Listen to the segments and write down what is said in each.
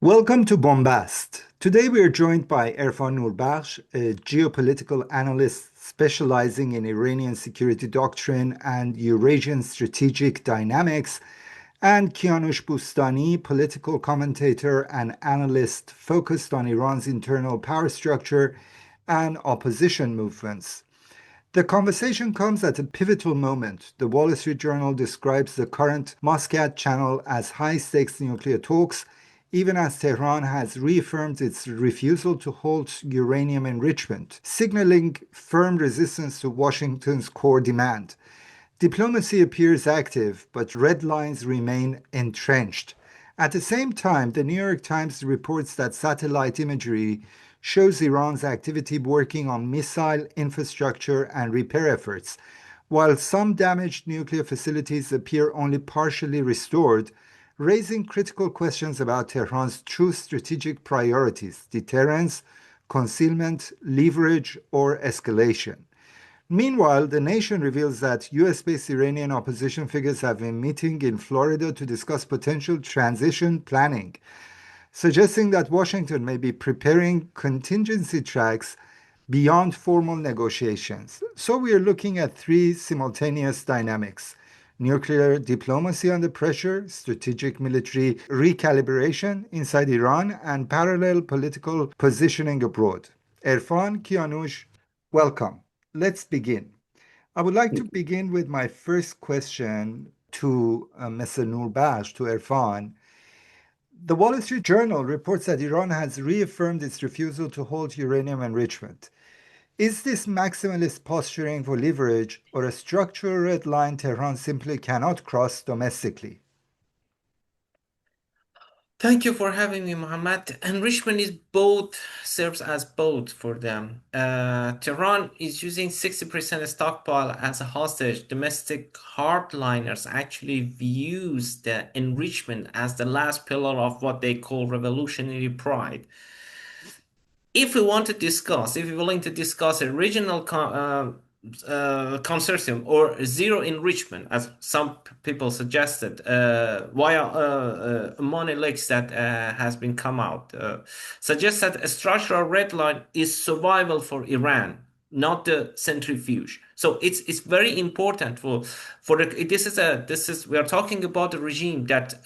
Welcome to Bombast. Today we are joined by Erfan Noorbakhsh, a geopolitical analyst specializing in Iranian security doctrine and Eurasian strategic dynamics, and Kianoosh Boostani, political commentator and analyst focused on Iran's internal power structure and opposition movements. The conversation comes at a pivotal moment. The Wall Street Journal describes the current Muscat channel as high-stakes nuclear talks, even as Tehran has reaffirmed its refusal to halt uranium enrichment, signaling firm resistance to Washington's core demand. Diplomacy appears active, but red lines remain entrenched. At the same time, the New York Times reports that satellite imagery shows Iran's activity working on missile infrastructure and repair efforts. While some damaged nuclear facilities appear only partially restored, raising critical questions about Tehran's true strategic priorities: deterrence, concealment, leverage, or escalation. Meanwhile, the nation reveals that US-based Iranian opposition figures have been meeting in Florida to discuss potential transition planning, suggesting that Washington may be preparing contingency tracks beyond formal negotiations. So we are looking at three simultaneous dynamics: nuclear diplomacy under pressure, strategic military recalibration inside Iran, and parallel political positioning abroad. Erfan, Kianoosh, welcome. Let's begin. I would like to begin with my first question to Mr. Noorbakhsh, to Erfan. The Wall Street Journal reports that Iran has reaffirmed its refusal to halt uranium enrichment. Is this maximalist posturing for leverage or a structural red line Tehran simply cannot cross domestically? Thank you for having me, Mohammed. Enrichment is both, serves as both for them. Tehran is using 60% stockpile as a hostage. Domestic hardliners actually views the enrichment as the last pillar of what they call revolutionary pride. If we want to discuss, if you're willing to discuss a regional consortium or zero enrichment, as some people suggested, via money leaks that has been come out, suggests that a structural red line is survival for Iran, not the centrifuge. So it's very important for the, this is we are talking about a regime that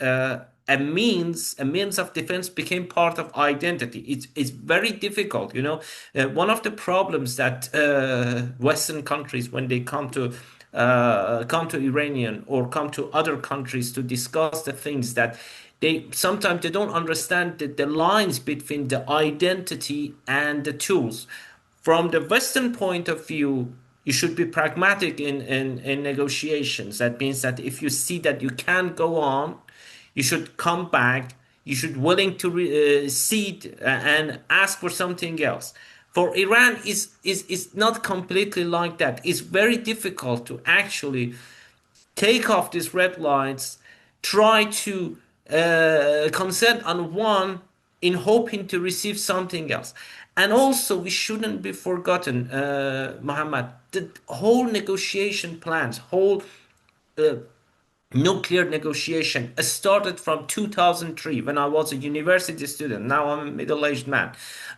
a means of defense became part of identity. It's very difficult, you know. One of the problems that Western countries, when they come to Iranian or come to other countries to discuss the things that they sometimes they don't understand the lines between the identity and the tools. From the Western point of view, you should be pragmatic in negotiations. That means that if you see that you can't go on, you should come back. You should willing to cede and ask for something else. For Iran, is not completely like that. It's very difficult to actually take off these red lines, try to consent on one in hoping to receive something else. And also, we shouldn't be forgotten, Muhammad, the whole negotiation plans, whole uh, nuclear negotiation started from 2003 when I was a university student. Now I'm a middle-aged man.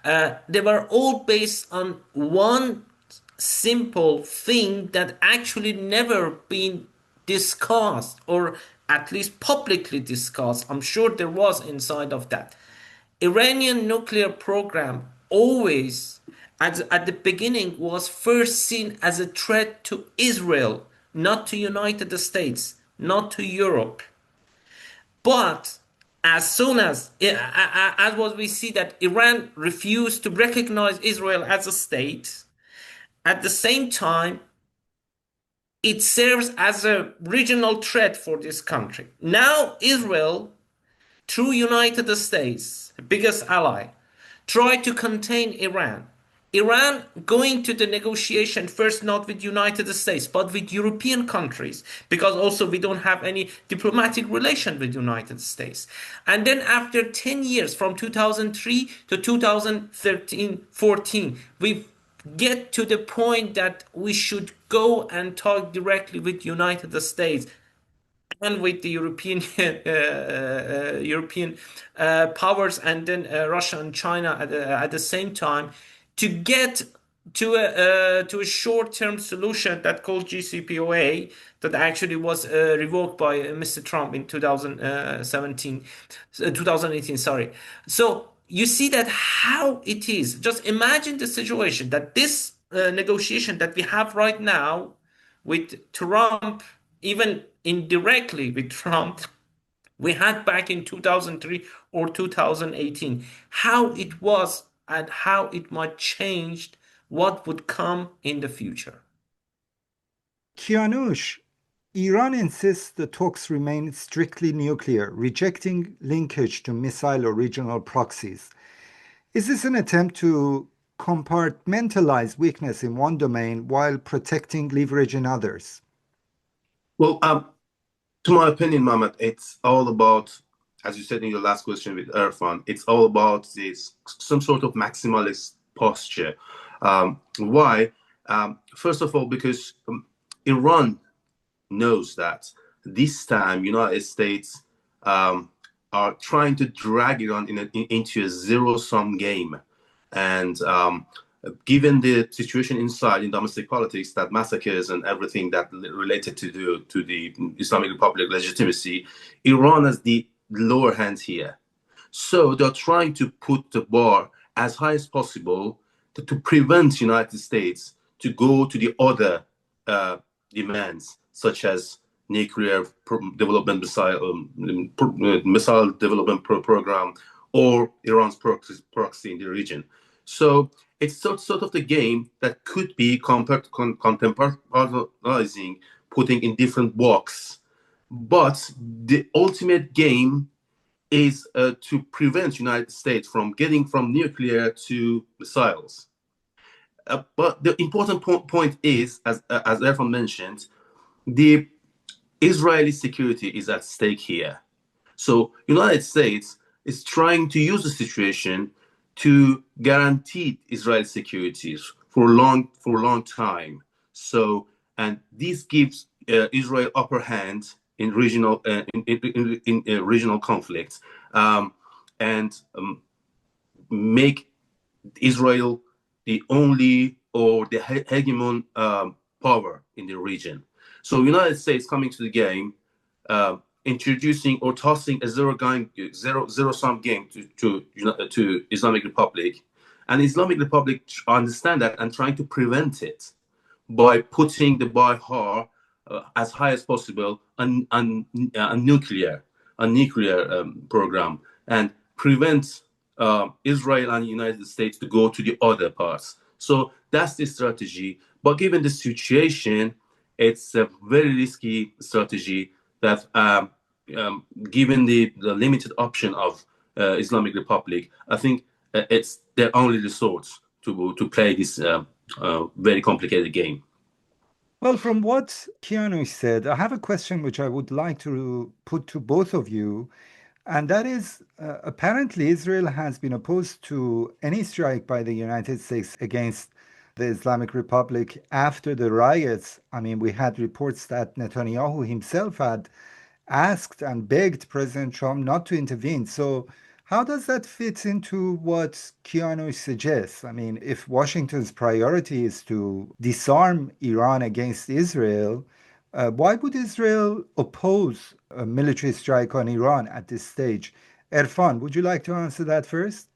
They were all based on one simple thing that actually never been discussed, or at least publicly discussed. I'm sure there was inside of that. Iranian nuclear program always at the beginning was first seen as a threat to Israel, not to United States, not to Europe. But as soon as what we see that Iran refused to recognize Israel as a state, at the same time, it serves as a regional threat for this country. Now Israel, through United States, biggest ally, try to contain Iran. Iran going to the negotiation first not with United States but with European countries, because also we don't have any diplomatic relation with United States. And then after 10 years from 2003 to 2013-14, we get to the point that we should go and talk directly with United States and with the European European powers, and then Russia and China at the same time, to get to a short-term solution that called GCPOA, that actually was revoked by Mr. Trump in 2017, 2018, sorry. So you see that how it is. Just imagine the situation that this negotiation that we have right now with Trump, even indirectly with Trump, we had back in 2003 or 2018, how it was and how it might change what would come in the future. Kianoosh, Iran insists the talks remain strictly nuclear, rejecting linkage to missile or regional proxies. Is this an attempt to compartmentalize weakness in one domain while protecting leverage in others? Well, to my opinion, Mohammed, it's all about, as you said in your last question with Erfan, it's all about this some sort of maximalist posture. Why? First of all, because Iran knows that this time United States are trying to drag Iran into a zero-sum game, and given the situation inside in domestic politics, that massacres and everything that related to the Islamic Republic legitimacy, Iran has the lower hand here. So they're trying to put the bar as high as possible to prevent United States to go to the other demands, such as nuclear development missile development program, or Iran's proxy in the region. So it's sort of the game that could be contemporizing, putting in different blocks. But the ultimate game is to prevent United States from getting from nuclear to missiles. But the important point is, as Erfan mentioned, the Israeli security is at stake here. So United States is trying to use the situation to guarantee Israel's security for a long time. So, and this gives Israel upper hand in regional regional conflicts, and make Israel the only or the hegemon power in the region. So United States coming to the game, introducing or tossing a zero-sum game to Islamic Republic, and Islamic Republic understand that and trying to prevent it by putting the bar as high as possible on a nuclear program, and prevent Israel and the United States to go to the other parts. So that's the strategy. But given the situation, it's a very risky strategy that, given the limited option of Islamic Republic, I think it's their only resort to play this very complicated game. Well, from what Kianoosh said, I have a question which I would like to put to both of you. And that is, apparently, Israel has been opposed to any strike by the United States against the Islamic Republic after the riots. I mean, we had reports that Netanyahu himself had asked and begged President Trump not to intervene. So, how does that fit into what Kianoosh suggests? I mean, if Washington's priority is to disarm Iran against Israel, why would Israel oppose a military strike on Iran at this stage? Erfan, would you like to answer that first?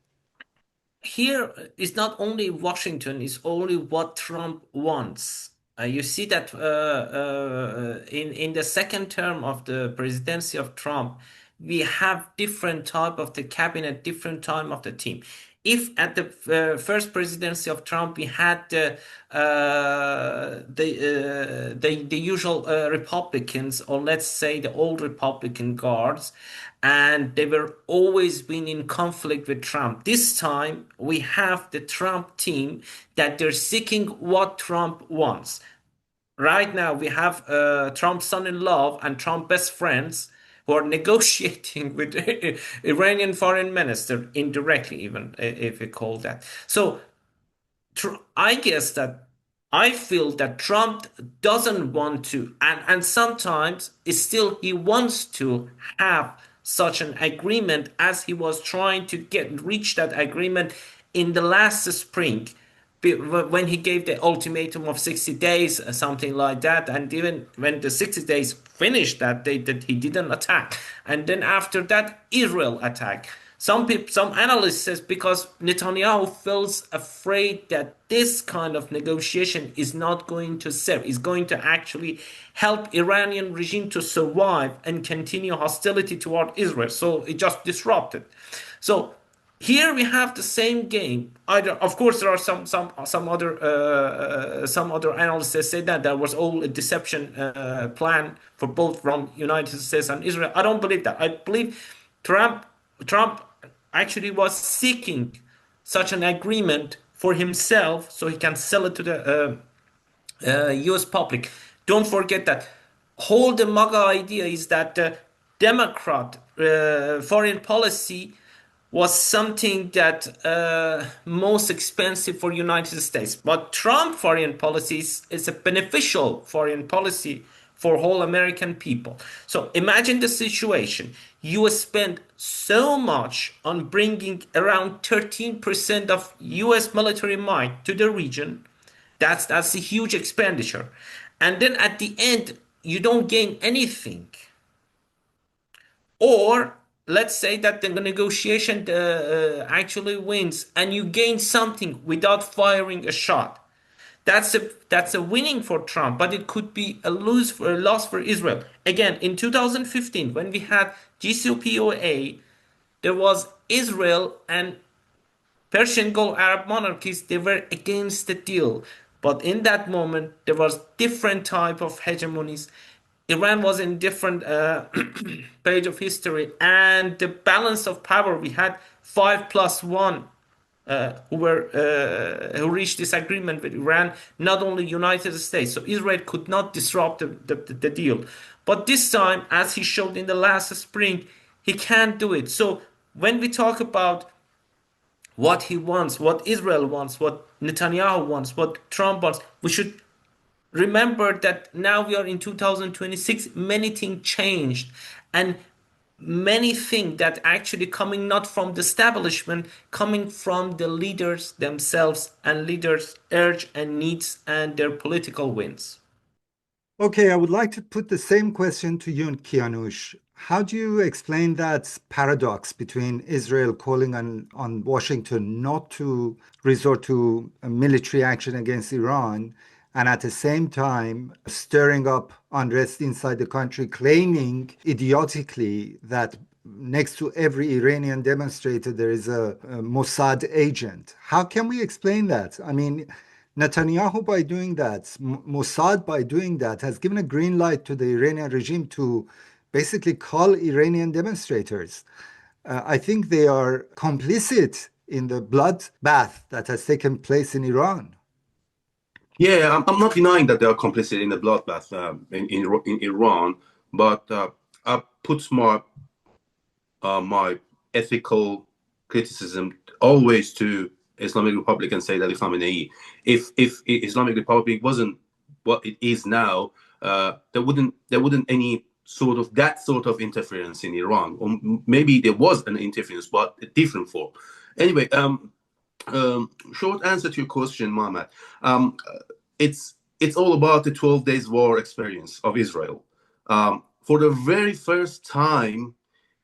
Here is not only Washington, it's only what Trump wants. You see that in the second term of the presidency of Trump, we have different type of the cabinet, different time of the team. If at the first presidency of Trump we had the usual Republicans, or let's say the old Republican guards, and they were always been in conflict with Trump. This time we have the Trump team that they're seeking what Trump wants. Right now we have Trump's son-in-law and Trump best friends who are negotiating with Iranian foreign minister indirectly, even if we call that. So I guess that I feel that Trump doesn't want to, and sometimes it's still he wants to have such an agreement as he was trying to reach that agreement in the last spring when he gave the ultimatum of 60 days, something like that. And even when the 60 days finished that day, that he didn't attack. And then after that, Israel attacked. Some people, some analysts says because Netanyahu feels afraid that this kind of negotiation is not going to serve, is going to actually help Iranian regime to survive and continue hostility toward Israel. So it just disrupted. So here we have the same game. Either, of course, there are some other analysts that say that there was all a deception plan for both from United States and Israel. I don't believe that. I believe Trump actually was seeking such an agreement for himself so he can sell it to the U.S. public. Don't forget that whole the MAGA idea is that the Democrat foreign policy was something that most expensive for United States. But Trump foreign policy is a beneficial foreign policy for whole American people. So imagine the situation. You spend so much on bringing around 13% of US military might to the region. That's a huge expenditure. And then at the end, you don't gain anything. Or let's say that the negotiation actually wins and you gain something without firing a shot. That's a winning for Trump, but it could be a loss for Israel. Again, in 2015, when we had JCPOA, there was Israel and Persian Gulf Arab monarchies. They were against the deal, but in that moment there was different type of hegemonies. Iran was in different page of history, and the balance of power we had 5+1 who reached this agreement with Iran, not only United States. So Israel could not disrupt the deal. But this time, as he showed in the last spring, he can't do it. So when we talk about what he wants, what Israel wants, what Netanyahu wants, what Trump wants, we should remember that now we are in 2026, many things changed, and many things that actually coming not from the establishment, coming from the leaders themselves, and leaders urge and needs and their political wins. Okay, I would like to put the same question to you and Kianoosh. How do you explain that paradox between Israel calling on Washington not to resort to a military action against Iran and at the same time stirring up unrest inside the country, claiming idiotically that next to every Iranian demonstrator there is a Mossad agent? How can we explain that? I mean, Netanyahu, by doing that, Mossad, by doing that, has given a green light to the Iranian regime to basically call Iranian demonstrators. I think they are complicit in the bloodbath that has taken place in Iran. Yeah, I'm not denying that they are complicit in the bloodbath in Iran, but I put my ethical criticism always to Islamic Republic and say that Khamenei, if Islamic Republic wasn't what it is now, there wouldn't any sort of that sort of interference in Iran, or maybe there was an interference, but a different form. Anyway, short answer to your question, Mohammed. It's all about the 12 days war experience of Israel. For the very first time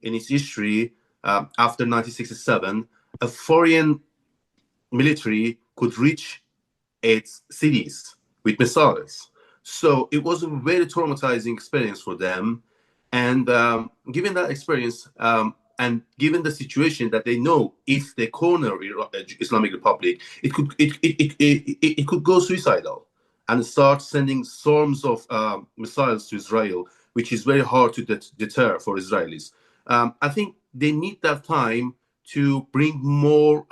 in its history, after 1967, a foreign military could reach its cities with missiles. So it was a very traumatizing experience for them. And given that experience, and given the situation that they know if they corner Islamic Republic, it could go suicidal and start sending swarms of missiles to Israel, which is very hard to deter for Israelis. I think they need that time to bring more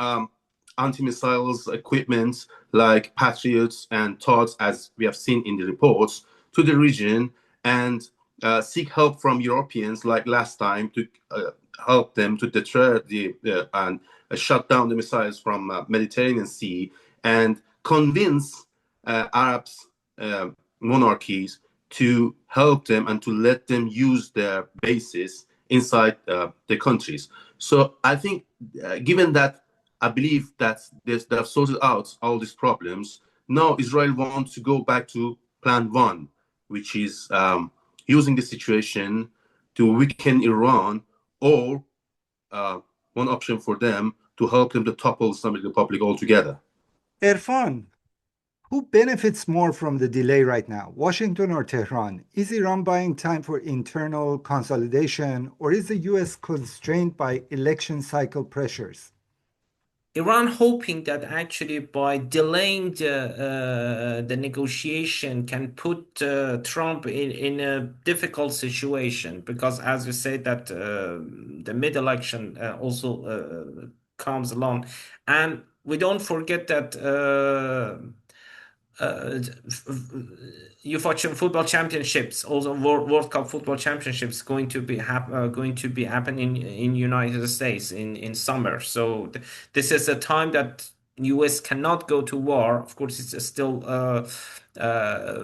anti-missiles equipment like Patriots and TODs, as we have seen in the reports, to the region, and seek help from Europeans like last time to help them to deter and shut down the missiles from Mediterranean Sea, and convince Arabs, monarchies, to help them and to let them use their bases inside the countries. So I think, given that I believe that they have sorted out all these problems, now Israel wants to go back to plan one, which is using the situation to weaken Iran, or one option for them to help them to topple Islamic Republic altogether. Erfan, who benefits more from the delay right now, Washington or Tehran? Is Iran buying time for internal consolidation, or is the US constrained by election cycle pressures? Iran hoping that actually by delaying the negotiation can put Trump in a difficult situation, because as you say that the mid-election also comes along, and we don't forget that UEFA football championships, also World Cup football championships, going to be happening in United States in summer. So this is a time that US cannot go to war. Of course, it's still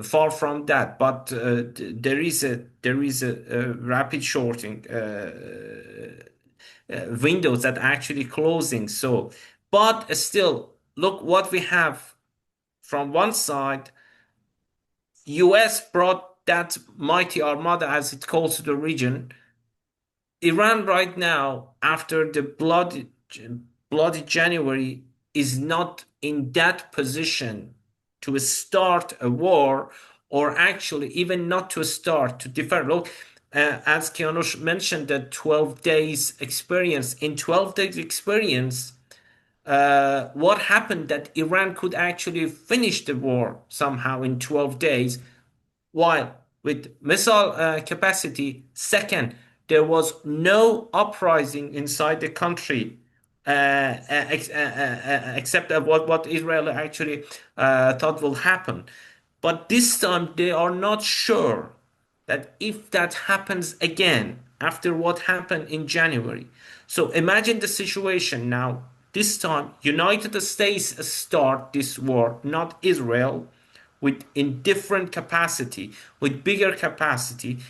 far from that, but there is a rapid shorting windows that are actually closing. So, but still, look what we have from one side. US brought that mighty armada, as it calls, to the region. Iran right now, after the bloody January, is not in that position to start a war, or actually even not to start, to defer. Look, as Kianoosh mentioned, the 12 days experience. In 12 days experience, what happened that Iran could actually finish the war somehow in 12 days, while with missile capacity, second, there was no uprising inside the country, except what Israel actually thought will happen. But this time they are not sure that if that happens again after what happened in January. So imagine the situation now. This time, United States start this war, not Israel, with in different capacity, with bigger capacity.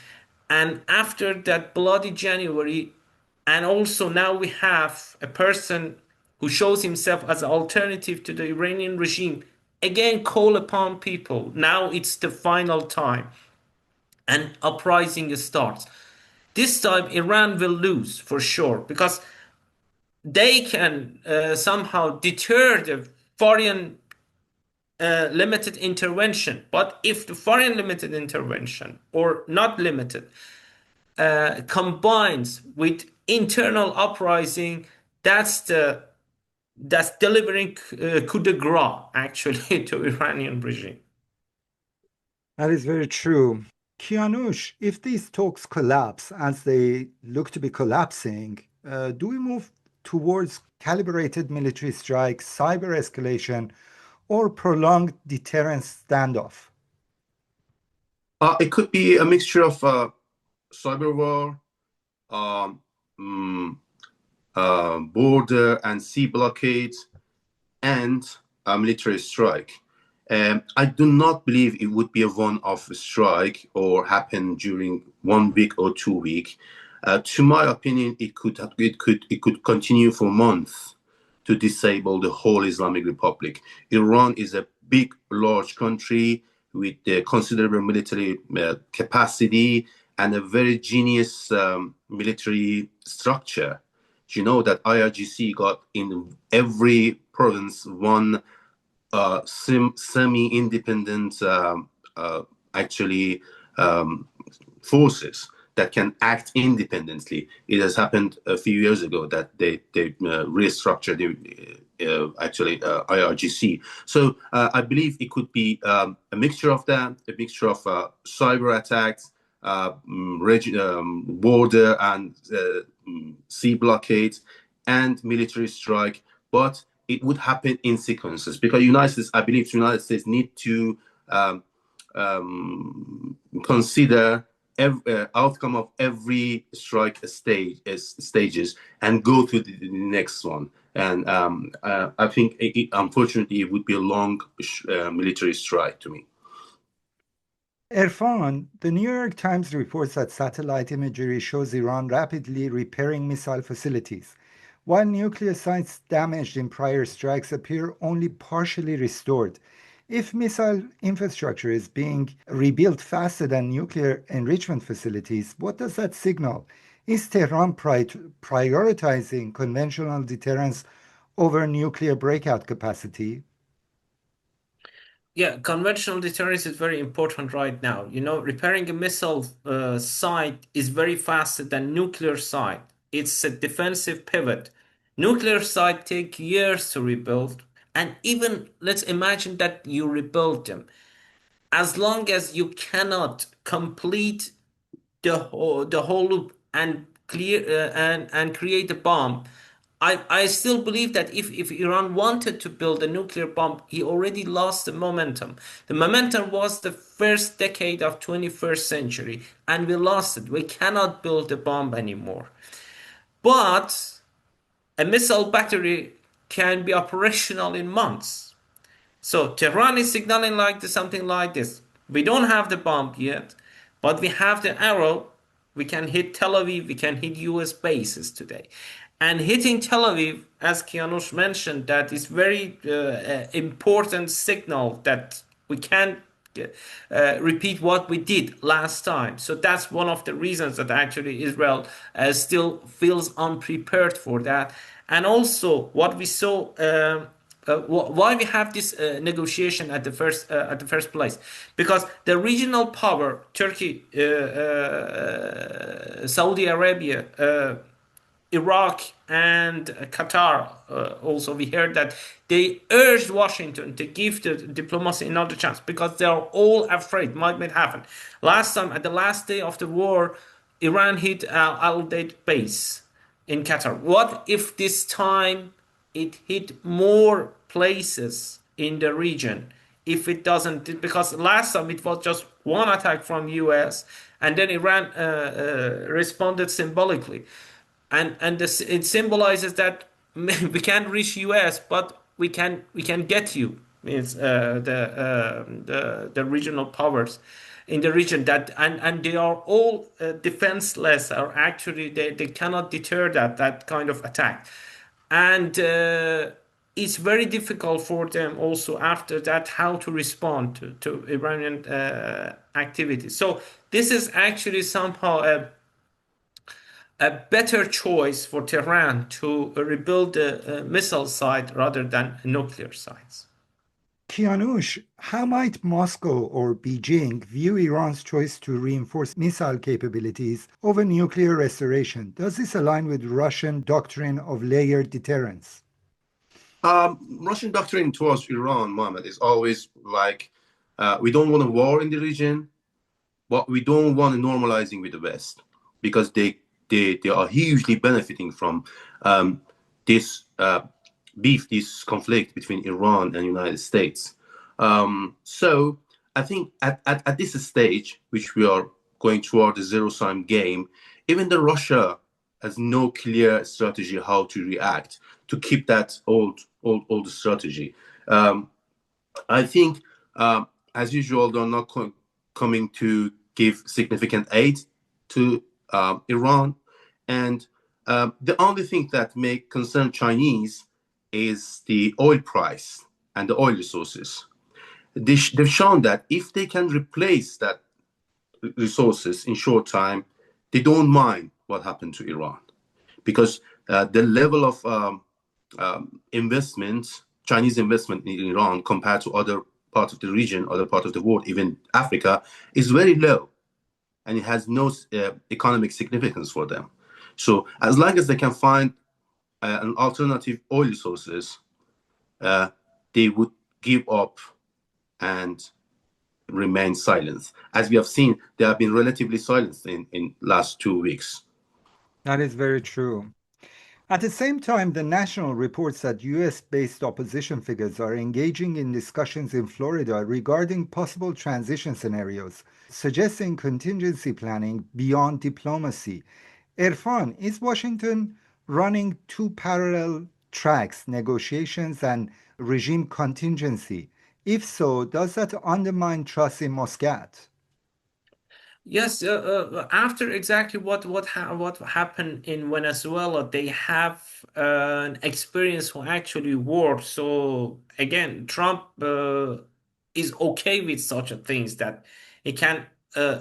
And after that bloody January, and also now we have a person who shows himself as an alternative to the Iranian regime, again call upon people. Now it's the final time, and uprising starts. This time Iran will lose for sure, because they can somehow deter the foreign limited intervention. But if the foreign limited intervention, or not limited, combines with internal uprising, that's delivering coup de grace actually to Iranian regime. That is very true. Kianoosh, if these talks collapse, as they look to be collapsing, do we move towards calibrated military strikes, cyber escalation, or prolonged deterrence standoff? It could be a mixture of cyber war, border and sea blockades, and a military strike. I do not believe it would be a one-off strike or happen during 1 week or 2 weeks. To my opinion, it could continue for months to disable the whole Islamic Republic. Iran is a big, large country with considerable military capacity and a very genius military structure. You know that IRGC got in every province one semi-independent forces that can act independently. It has happened a few years ago that they restructured IRGC. So I believe it could be a mixture of that, a mixture of cyber attacks, border and sea blockades, and military strike. But it would happen in sequences, because I believe the United States need to consider outcome of every strike stages and go to the next one. And I think, unfortunately, it would be a long military strike to me. Erfan, the New York Times reports that satellite imagery shows Iran rapidly repairing missile facilities, while nuclear sites damaged in prior strikes appear only partially restored. If missile infrastructure is being rebuilt faster than nuclear enrichment facilities, what does that signal? Is Tehran prioritizing conventional deterrence over nuclear breakout capacity? Yeah, conventional deterrence is very important right now. You know, repairing a missile site is very faster than nuclear site. It's a defensive pivot. Nuclear site take years to rebuild, and even let's imagine that you rebuild them. As long as you cannot complete the whole loop and clear and create a bomb. I still believe that if Iran wanted to build a nuclear bomb, he already lost the momentum. The momentum was the first decade of 21st century, and we lost it. We cannot build a bomb anymore. But a missile battery can be operational in months. So Tehran is signaling like this, something like this. We don't have the bomb yet, but we have the arrow. We can hit Tel Aviv. We can hit US bases today. And hitting Tel Aviv, as Kianoosh mentioned, that is very important signal that we can repeat what we did last time. So that's one of the reasons that actually Israel still feels unprepared for that. And also what we saw, why we have this negotiation at the first place, because the regional power, Turkey, Saudi Arabia, Iraq and Qatar, also we heard that they urged Washington to give the diplomacy another chance because they are all afraid what might happen. Last time, at the last day of the war, Iran hit Al-Udeid base in Qatar. What if this time it hit more places in the region? If it doesn't, because last time it was just one attack from US, and then Iran responded symbolically, and it symbolizes that we can't reach US, but we can get you. Means the regional powers in the region that and they are all defenseless, or actually they cannot deter that kind of attack, and it's very difficult for them also after that how to respond to Iranian activity. So this is actually somehow a better choice for Tehran to rebuild the missile site rather than nuclear sites. Kianoosh, how might Moscow or Beijing view Iran's choice to reinforce missile capabilities over nuclear restoration? Does this align with Russian doctrine of layered deterrence? Russian doctrine towards Iran, Mohammed, is always like, we don't want a war in the region, but we don't want a normalizing with the West, because they are hugely benefiting from this beef, this conflict between Iran and United States. So I think at this stage, which we are going toward the zero-sum game, even the Russia has no clear strategy how to react to keep that old strategy. I think, as usual, they're not coming to give significant aid to Iran, and the only thing that may concern Chinese is the oil price and the oil resources. They've shown that if they can replace that resources in short time, they don't mind what happened to Iran, because the level of investment, Chinese investment in Iran compared to other parts of the region, other parts of the world, even Africa, is very low, and it has no economic significance for them. So as long as they can find an alternative oil resources, they would give up and remain silent. As we have seen, they have been relatively silent in last 2 weeks. That is very true. At the same time, the National reports that US-based opposition figures are engaging in discussions in Florida regarding possible transition scenarios, suggesting contingency planning beyond diplomacy. Erfan, is Washington running two parallel tracks negotiations and regime contingency? If so, does that undermine trust in Muscat? Yes, after exactly what happened in Venezuela, they have an experience who actually worked. So again, Trump is okay with such a things that he can uh,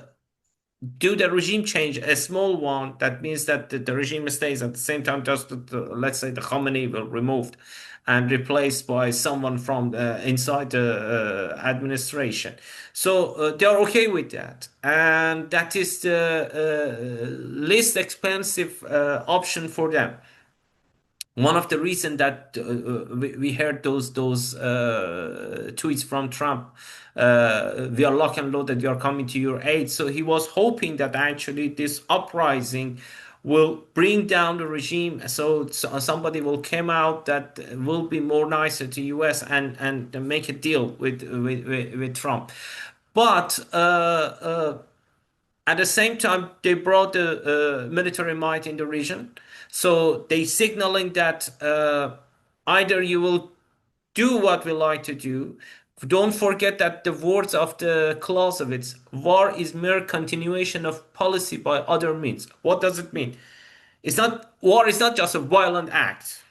do the regime change, a small one, that means that the regime stays at the same time, just let's say the Khamenei will removed and replaced by someone from inside the administration. So they are okay with that. And that is the least expensive option for them. One of the reasons that we heard those tweets from Trump, we are lock and loaded, you are coming to your aid. So he was hoping that actually this uprising will bring down the regime, so somebody will come out that will be more nicer to US and make a deal with Trump. But at the same time, they brought the military might in the region. So they signaling that either you will do what we like to do. Don't forget that the words of the Clausewitz, war is mere continuation of policy by other means. What does it mean? It's not war is not just a violent act.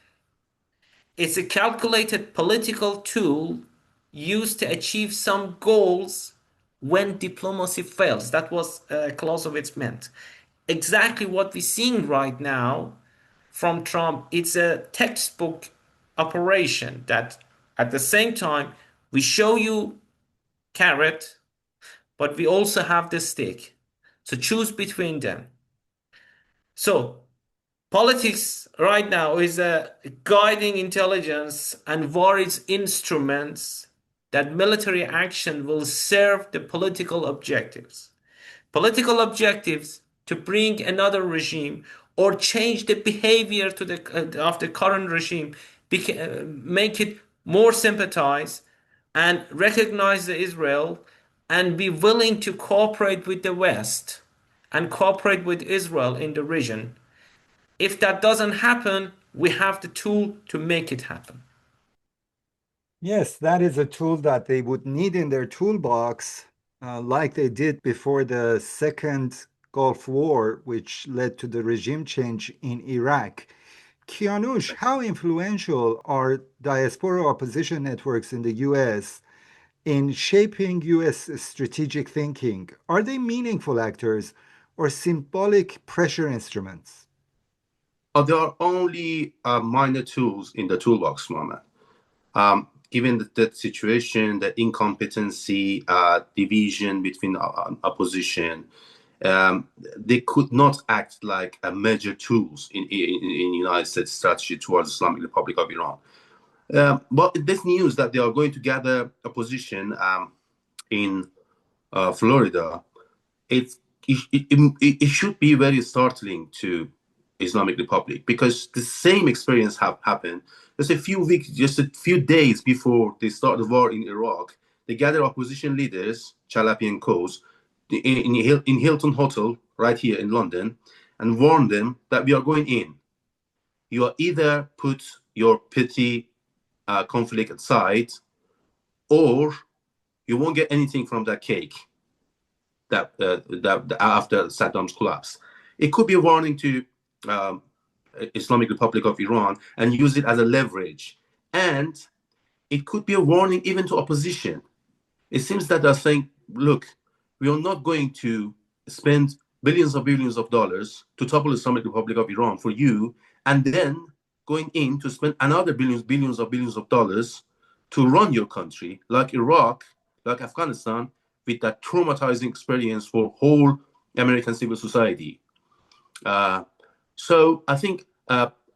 It's a calculated political tool used to achieve some goals when diplomacy fails. That was Clausewitz meant. Exactly what we're seeing right now from Trump. It's a textbook operation that at the same time we show you carrot, but we also have the stick. So choose between them. So politics right now is a guiding intelligence, and war is instruments that military action will serve the political objectives. Political objectives to bring another regime or change the behavior to of the current regime, make it more sympathize and recognize the Israel and be willing to cooperate with the West and cooperate with Israel in the region. If that doesn't happen, we have the tool to make it happen. Yes, that is a tool that they would need in their toolbox, like they did before the Second Gulf War, which led to the regime change in Iraq. Kianoosh, how influential are diaspora opposition networks in the US in shaping US strategic thinking? Are they meaningful actors or symbolic pressure instruments? There are only minor tools in the toolbox, Mohammed. Given the situation, the incompetency, division between opposition, they could not act like major tools in United States strategy towards Islamic Republic of Iran. But this news that they are going to gather opposition in Florida, it, it should be very startling to Islamic Republic, because the same experience have happened just a few weeks, just a few days before they start the war in Iraq. They gather opposition leaders, Chalapi and Coase, in Hilton Hotel right here in London, and warn them that we are going in. You are either put your petty conflict aside, or you won't get anything from that cake that after Saddam's collapse. It could be a warning to Islamic Republic of Iran and use it as a leverage. And it could be a warning even to opposition. It seems that they're saying, look, we are not going to spend billions of dollars to topple the Islamic Republic of Iran for you, and then going in to spend another billions of dollars to run your country, like Iraq, like Afghanistan, with that traumatizing experience for whole American civil society. So I think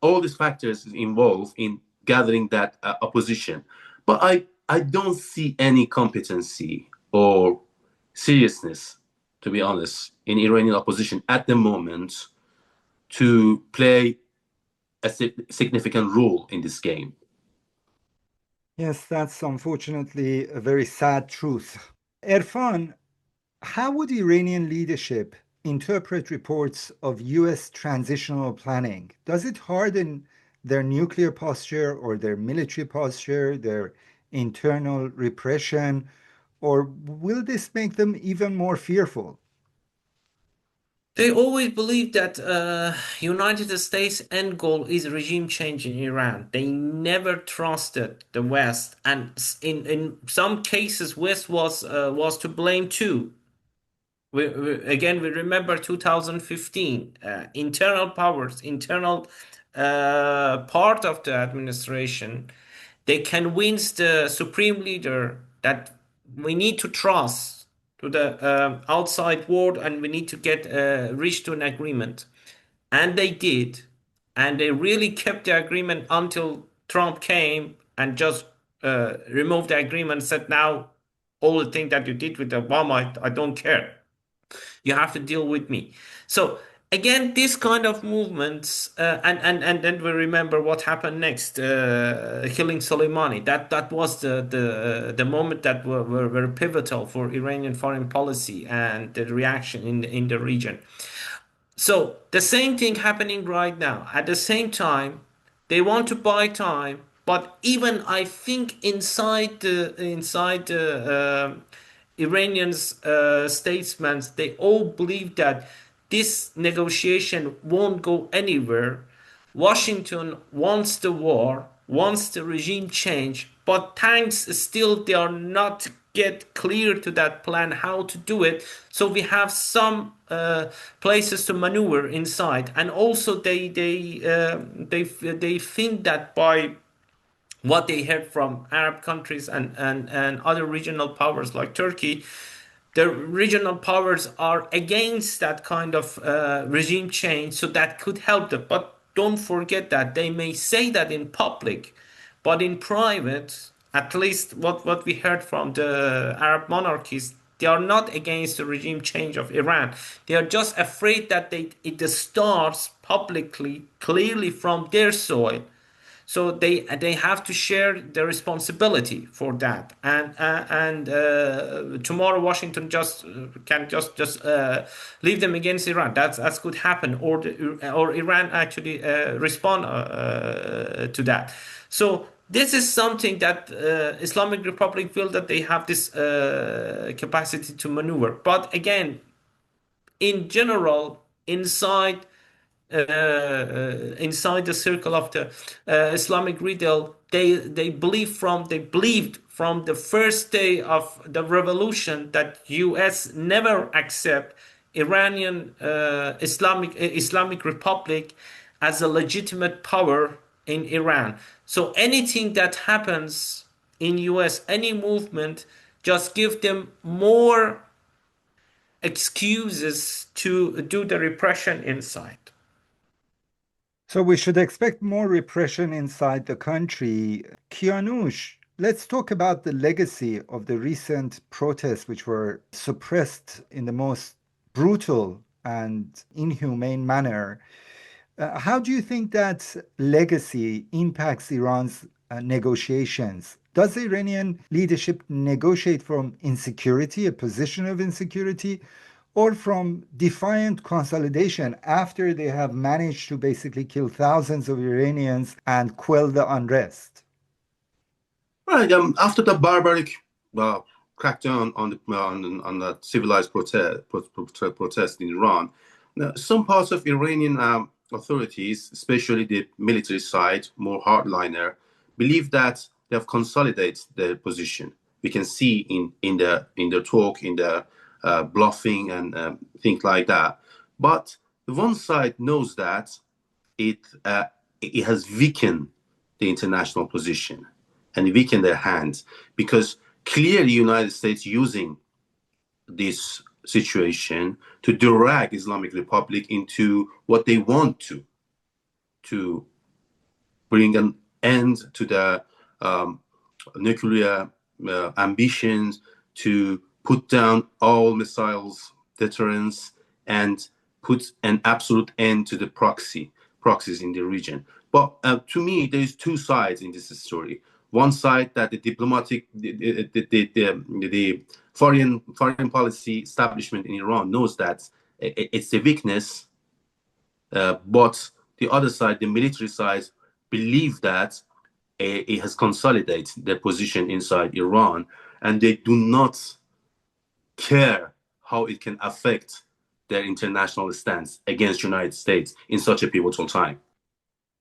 all these factors involved in gathering that opposition. But I don't see any competency or seriousness, to be honest, in Iranian opposition at the moment to play a significant role in this game. Yes, that's unfortunately a very sad truth. Erfan, how would Iranian leadership interpret reports of US transitional planning? Does it harden their nuclear posture or their military posture, their internal repression, or will this make them even more fearful? They always believe that United States end goal is regime change in Iran. They never trusted the West, and in some cases, West was to blame too. We remember 2015, internal powers, internal part of the administration. They convinced the supreme leader that we need to trust to the outside world and we need to get reach to an agreement. And they did. And they really kept the agreement until Trump came and just removed the agreement, said, now all the thing that you did with Obama, I don't care. You have to deal with me. So again, this kind of movements, and then we remember what happened next, killing Soleimani. That was the moment that were pivotal for Iranian foreign policy and the reaction in the region. So the same thing happening right now. At the same time, they want to buy time, but even I think inside the Iranians statesmen, they all believe that this negotiation won't go anywhere. Washington wants the war, wants the regime change, but thanks still they are not get clear to that plan how to do it. So we have some places to maneuver inside, and also they think that by what they heard from Arab countries and other regional powers like Turkey, the regional powers are against that kind of regime change, so that could help them. But don't forget that they may say that in public, but in private, at least what we heard from the Arab monarchies, they are not against the regime change of Iran. They are just afraid that it starts publicly, clearly from their soil. So they have to share the responsibility for that, and tomorrow Washington just can just leave them against Iran. That could happen, or Iran actually respond to that. So this is something that Islamic Republic feel that they have this capacity to maneuver. But again, in general, inside the circle of the Islamic retail, they believed from the first day of the revolution that U.S. never accept Iranian Islamic Republic as a legitimate power in Iran. So anything that happens in U.S., any movement, just give them more excuses to do the repression inside. So we should expect more repression inside the country. Kianoosh, let's talk about the legacy of the recent protests, which were suppressed in the most brutal and inhumane manner. How do you think that legacy impacts Iran's negotiations? Does the Iranian leadership negotiate from insecurity, a position of insecurity, or from defiant consolidation after they have managed to basically kill thousands of Iranians and quell the unrest? Right. After the barbaric crackdown on the civilized protest in Iran, some parts of Iranian authorities, especially the military side, more hardliner, believe that they have consolidated their position. We can see in the talk, in the bluffing and things like that. But the one side knows that it has weakened the international position and weakened their hands, because clearly United States using this situation to drag Islamic Republic into what they want to bring an end to the nuclear ambitions, to put down all missiles, deterrence, and put an absolute end to the proxies in the region. But to me, there's two sides in this story. One side that the diplomatic, the foreign policy establishment in Iran knows that it's a weakness, but the other side, the military side, believe that it has consolidated their position inside Iran, and they do not care how it can affect their international stance against the United States in such a pivotal time.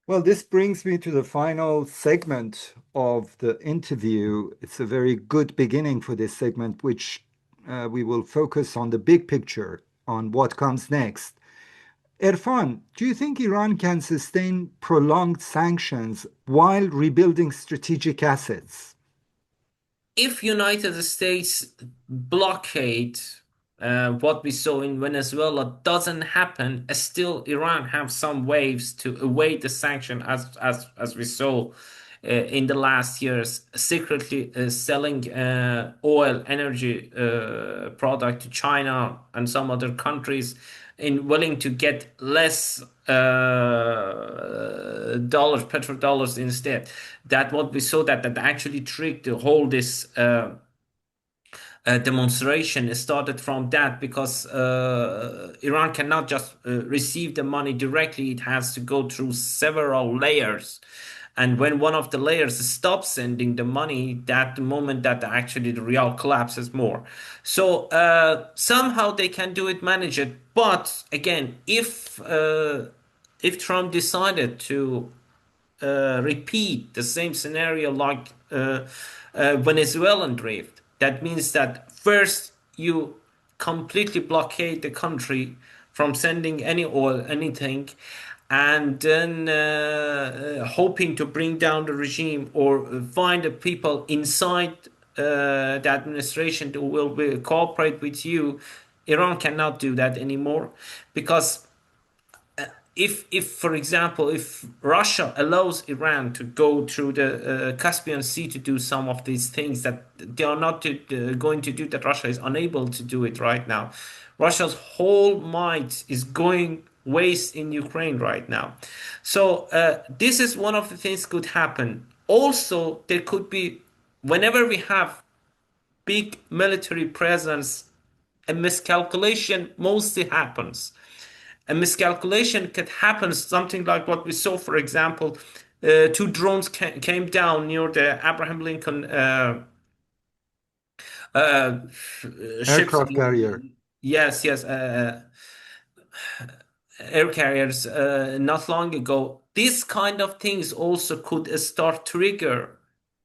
Well, this brings me to the final segment of the interview. It's a very good beginning for this segment, which we will focus on the big picture, on what comes next. Erfan, do you think Iran can sustain prolonged sanctions while rebuilding strategic assets? If United States blockade what we saw in Venezuela doesn't happen, still Iran have some ways to evade the sanction, as we saw in the last years, secretly selling oil energy product to China and some other countries, in willing to get less dollars, petrodollars instead. That what we saw that actually tricked the whole this demonstration started from that, because Iran cannot just receive the money directly. It has to go through several layers. And when one of the layers stops sending the money, that the moment that actually the real collapses more. So somehow they can do it, manage it. But again, if Trump decided to repeat the same scenario like Venezuelan drift, that means that first you completely blockade the country from sending any oil, anything, and then hoping to bring down the regime or find the people inside the administration who will cooperate with you. Iran cannot do that anymore, because if for example, if Russia allows Iran to go through the Caspian Sea to do some of these things that they are not going to do, that Russia is unable to do it right now, Russia's whole might is going waste in Ukraine right now. So this is one of the things could happen. Also, there could be, whenever we have big military presence, a miscalculation mostly happens. A miscalculation could happen, something like what we saw, for example, two drones came down near the Abraham Lincoln ships. Aircraft carrier. Yes, yes, air carriers not long ago. These kind of things also could start trigger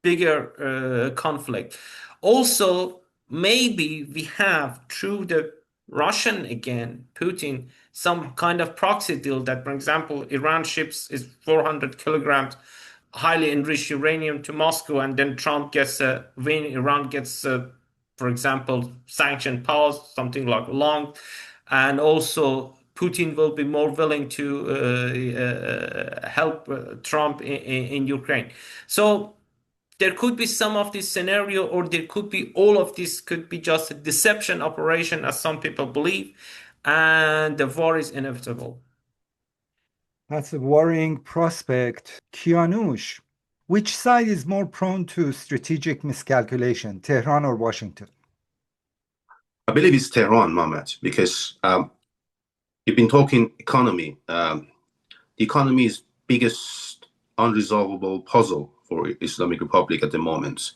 bigger conflict. Also, maybe we have through the Russian, again, Putin, some kind of proxy deal that, for example, Iran ships is 400 kilograms highly enriched uranium to Moscow, and then Trump gets a win. Iran gets, for example, sanction pause, something like long, and also Putin will be more willing to help Trump in Ukraine. So there could be some of this scenario, or there could be all of this could be just a deception operation, as some people believe, and the war is inevitable. That's a worrying prospect. Kianoosh, which side is more prone to strategic miscalculation, Tehran or Washington? I believe it's Tehran, Mohammed, because you've been talking economy. The economy is biggest unresolvable puzzle for Islamic Republic at the moment.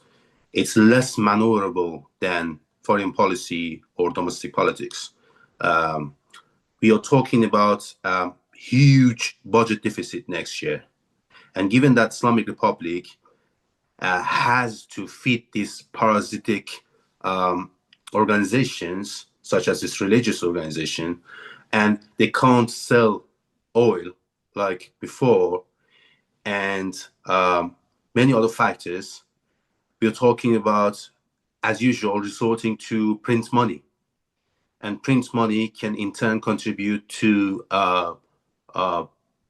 It's less maneuverable than foreign policy or domestic politics. We are talking about huge budget deficit next year. And given that Islamic Republic has to feed these parasitic organizations, such as this religious organization, and they can't sell oil like before, and many other factors, we're talking about, as usual, resorting to print money. And print money can in turn contribute to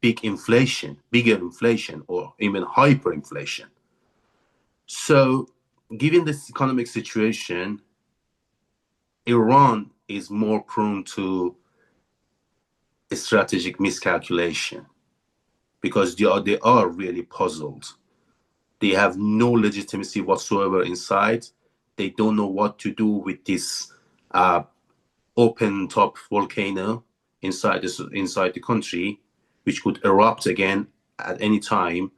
bigger inflation, or even hyperinflation. So given this economic situation, Iran is more prone to a strategic miscalculation, because they are really puzzled. They have no legitimacy whatsoever inside. They don't know what to do with this open top volcano inside the country, which could erupt again at any time.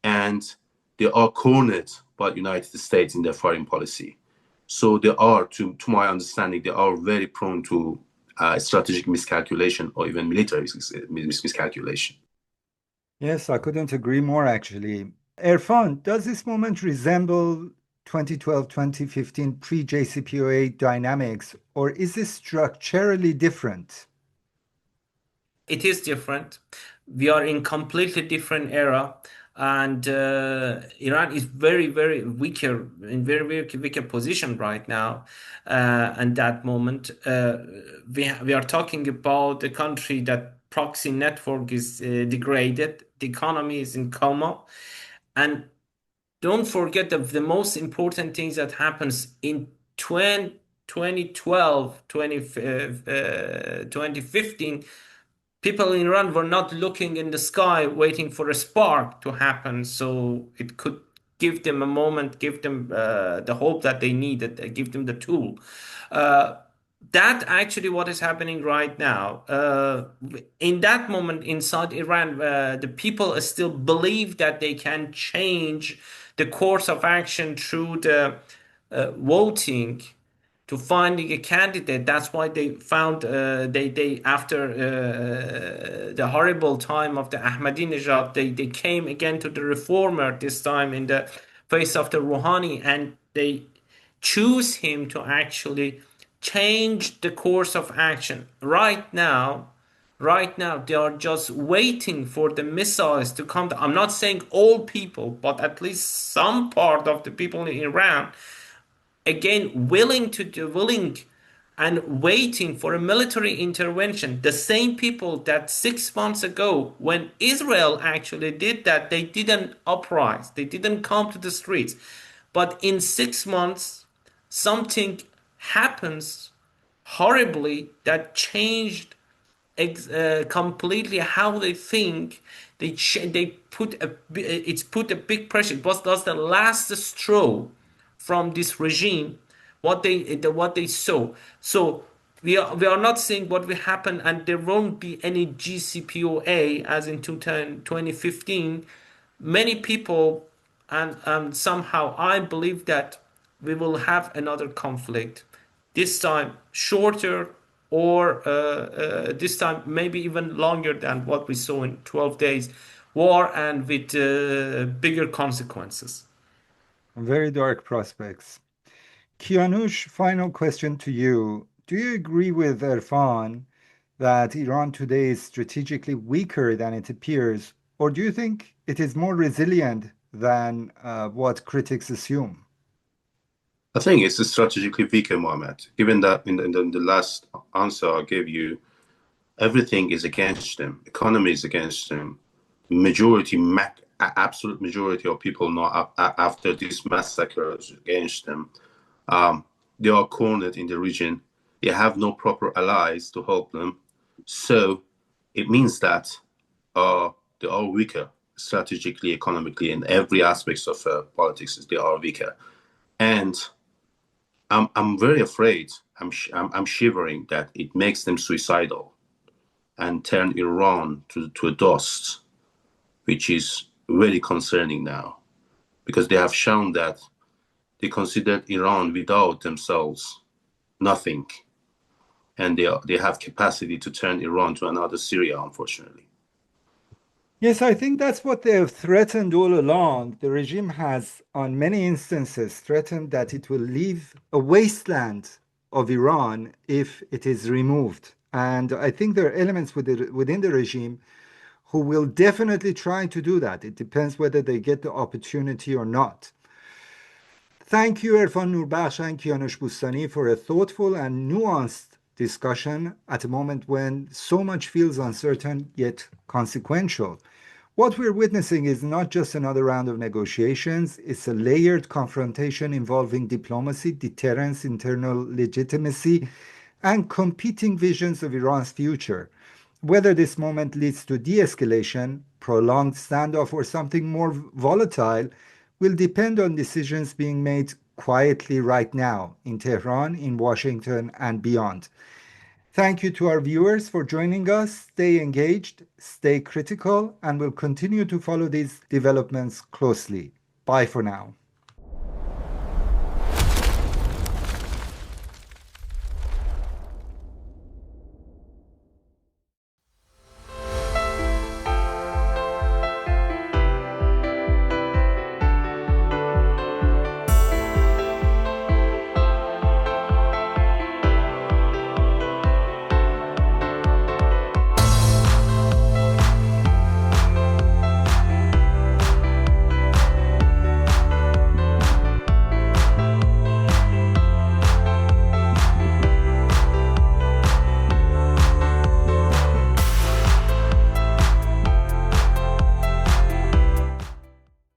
and they are cornered by the United States in their foreign policy. So they are, to my understanding, they are very prone to strategic miscalculation or even military miscalculation. Yes, I couldn't agree more, actually. Erfan, does this moment resemble 2012-2015 pre-JCPOA dynamics, or is this structurally different? It is different. We are in completely different era, and Iran is very, very weaker in very weaker position right now. And that moment, we are talking about a country that proxy network is degraded, the economy is in coma, and don't forget the most important things that happens in 2012, 2015. People in Iran were not looking in the sky waiting for a spark to happen, so it could give them a moment, give them the hope that they needed, give them the tool. Uh, that actually what is happening right now. In that moment inside Iran, the people still believe that they can change the course of action through the voting to finding a candidate. That's why they found they after the horrible time of the Ahmadinejad, they came again to the reformer this time in the face of the Rouhani, and they choose him to actually change the course of action. Right now, they are just waiting for the missiles to come. I'm not saying all people, but at least some part of the people in Iran again willing and waiting for a military intervention. The same people that 6 months ago, when Israel actually did that, they didn't uprise, they didn't come to the streets. But in 6 months, something happens horribly that changed completely how they think. They put it's put a big pressure. It was the last straw from this regime, what they saw. So we are not saying what will happen, and there won't be any GCPOA as in 2015. Many people, and somehow I believe that we will have another conflict, this time shorter, or this time maybe even longer than what we saw in 12 days war, and with bigger consequences. Very dark prospects. Kianoosh, final question to you. Do you agree with Erfan that Iran today is strategically weaker than it appears, or do you think it is more resilient than what critics assume? I think it's strategically weaker, Mohammed. Given that in the last answer I gave you, everything is against them. Economy is against them. Majority, absolute majority of people now after this massacre is against them. They are cornered in the region. They have no proper allies to help them. So it means that they are weaker strategically, economically, in every aspect of politics. They are weaker, and I'm very afraid. I'm shivering that it makes them suicidal and turn Iran to a dust, which is really concerning now, because they have shown that they considered Iran without themselves nothing, and they have capacity to turn Iran to another Syria, unfortunately. Yes, I think that's what they have threatened all along. The regime has, on many instances, threatened that it will leave a wasteland of Iran if it is removed. And I think there are elements within the regime who will definitely try to do that. It depends whether they get the opportunity or not. Thank you, Erfan Noorbakhsh and Kianoosh Boostani, for a thoughtful and nuanced discussion at a moment when so much feels uncertain yet consequential. What we're witnessing is not just another round of negotiations, it's a layered confrontation involving diplomacy, deterrence, internal legitimacy, and competing visions of Iran's future. Whether this moment leads to de escalation, prolonged standoff, or something more volatile will depend on decisions being made quietly right now in Tehran, in Washington, and beyond. Thank you to our viewers for joining us. Stay engaged, stay critical, and we'll continue to follow these developments closely. Bye for now.